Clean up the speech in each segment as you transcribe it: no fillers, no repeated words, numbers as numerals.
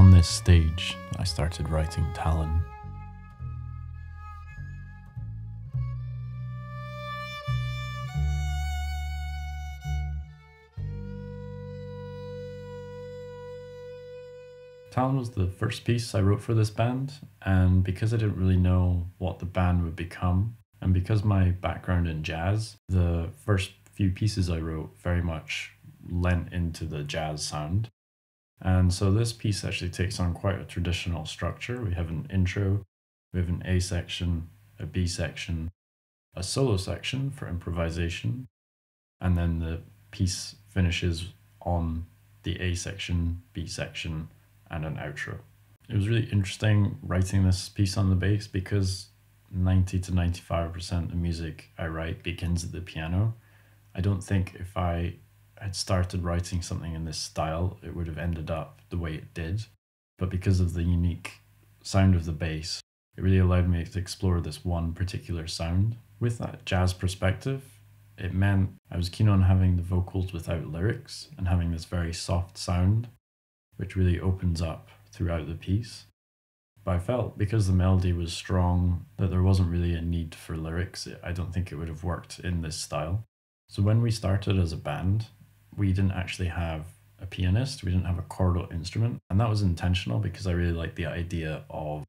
on this stage that I started writing Tallinn. Tallinn was the first piece I wrote for this band, and because I didn't really know what the band would become, and because my background in jazz, the first few pieces I wrote very much lent into the jazz sound. And so this piece actually takes on quite a traditional structure. We have an intro, we have an A section, a B section, a solo section for improvisation, and then the piece finishes on the A section, B section, and an outro. It was really interesting writing this piece on the bass because 90 to 95% of the music I write begins at the piano. I don't think if I had started writing something in this style, it would have ended up the way it did. But because of the unique sound of the bass, it really allowed me to explore this one particular sound. With that jazz perspective, it meant I was keen on having the vocals without lyrics and having this very soft sound, which really opens up throughout the piece. But I felt because the melody was strong that there wasn't really a need for lyrics. I don't think it would have worked in this style. So when we started as a band, we didn't actually have a pianist, we didn't have a chordal instrument, and that was intentional because I really liked the idea of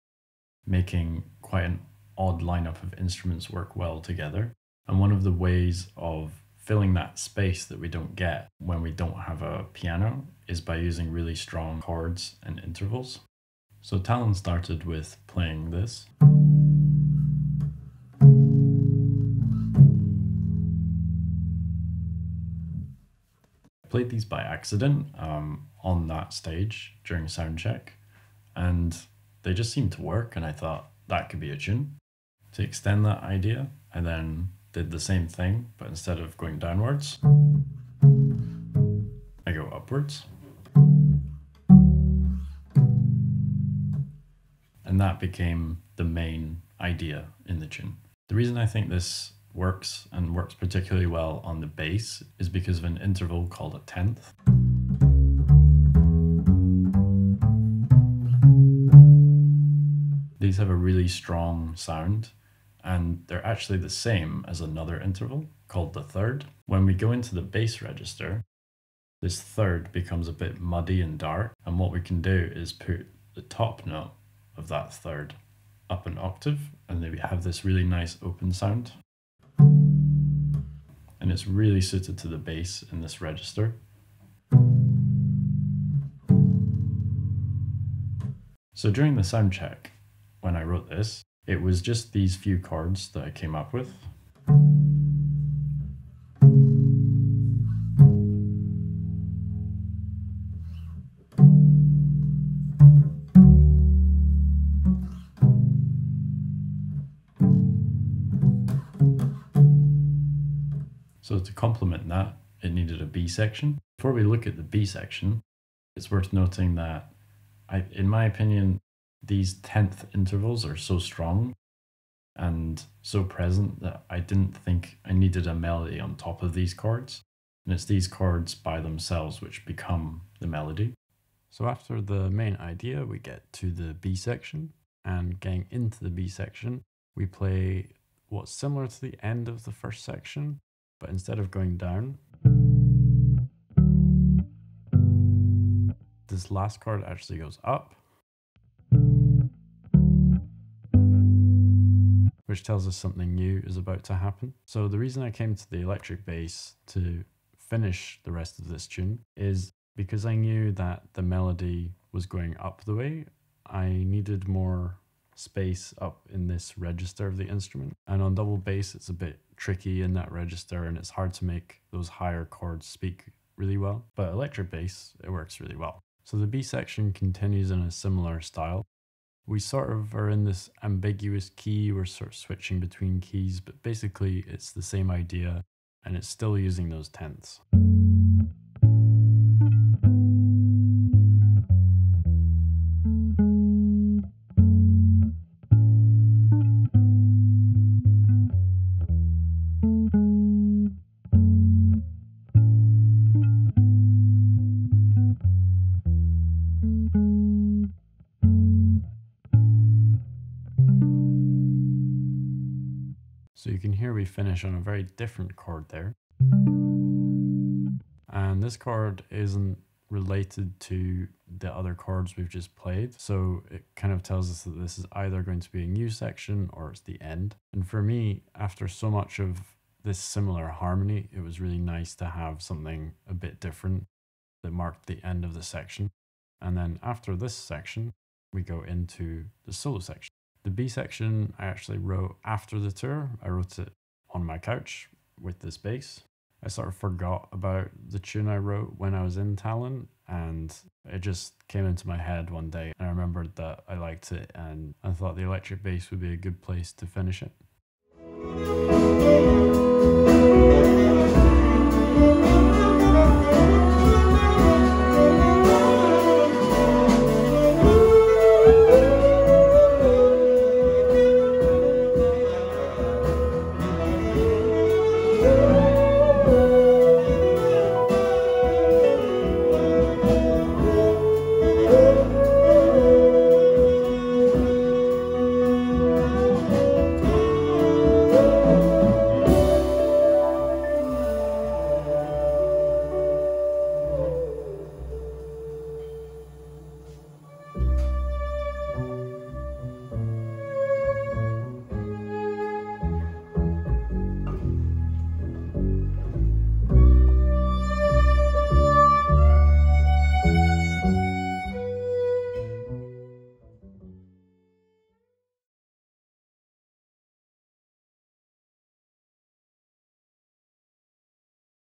making quite an odd lineup of instruments work well together. And one of the ways of filling that space that we don't get when we don't have a piano is by using really strong chords and intervals. So Tallinn started with playing this. I played these by accident on that stage during sound check, and they just seemed to work, and I thought that could be a tune. To extend that idea, I then did the same thing, but instead of going downwards, I go upwards. And that became the main idea in the tune. The reason I think this works, and works particularly well on the bass, is because of an interval called a tenth. These have a really strong sound, and they're actually the same as another interval called the third. When we go into the bass register, this third becomes a bit muddy and dark, and what we can do is put the top note of that third up an octave, and then we have this really nice open sound. And it's really suited to the bass in this register. So during the sound check, when I wrote this, it was just these few chords that I came up with. So to complement that, it needed a B section. Before we look at the B section, it's worth noting that in my opinion, these 10th intervals are so strong and so present that I didn't think I needed a melody on top of these chords. And it's these chords by themselves which become the melody. So after the main idea, we get to the B section, and getting into the B section, we play what's similar to the end of the first section, but instead of going down, this last chord actually goes up, which tells us something new is about to happen. So the reason I came to the electric bass to finish the rest of this tune is because I knew that the melody was going up the way. I needed more space up in this register of the instrument, and on double bass it's a bit tricky in that register, and it's hard to make those higher chords speak really well, but electric bass, it works really well. So the B section continues in a similar style. We sort of are in this ambiguous key, we're sort of switching between keys, but basically it's the same idea, and it's still using those tenths. So you can hear we finish on a very different chord there. And this chord isn't related to the other chords we've just played. So it kind of tells us that this is either going to be a new section or it's the end. And for me, after so much of this similar harmony, it was really nice to have something a bit different that marked the end of the section. And then after this section, we go into the solo section. The B section I actually wrote after the tour. I wrote it on my couch with this bass. I sort of forgot about the tune I wrote when I was in Tallinn, and it just came into my head one day. And I remembered that I liked it, and I thought the electric bass would be a good place to finish it.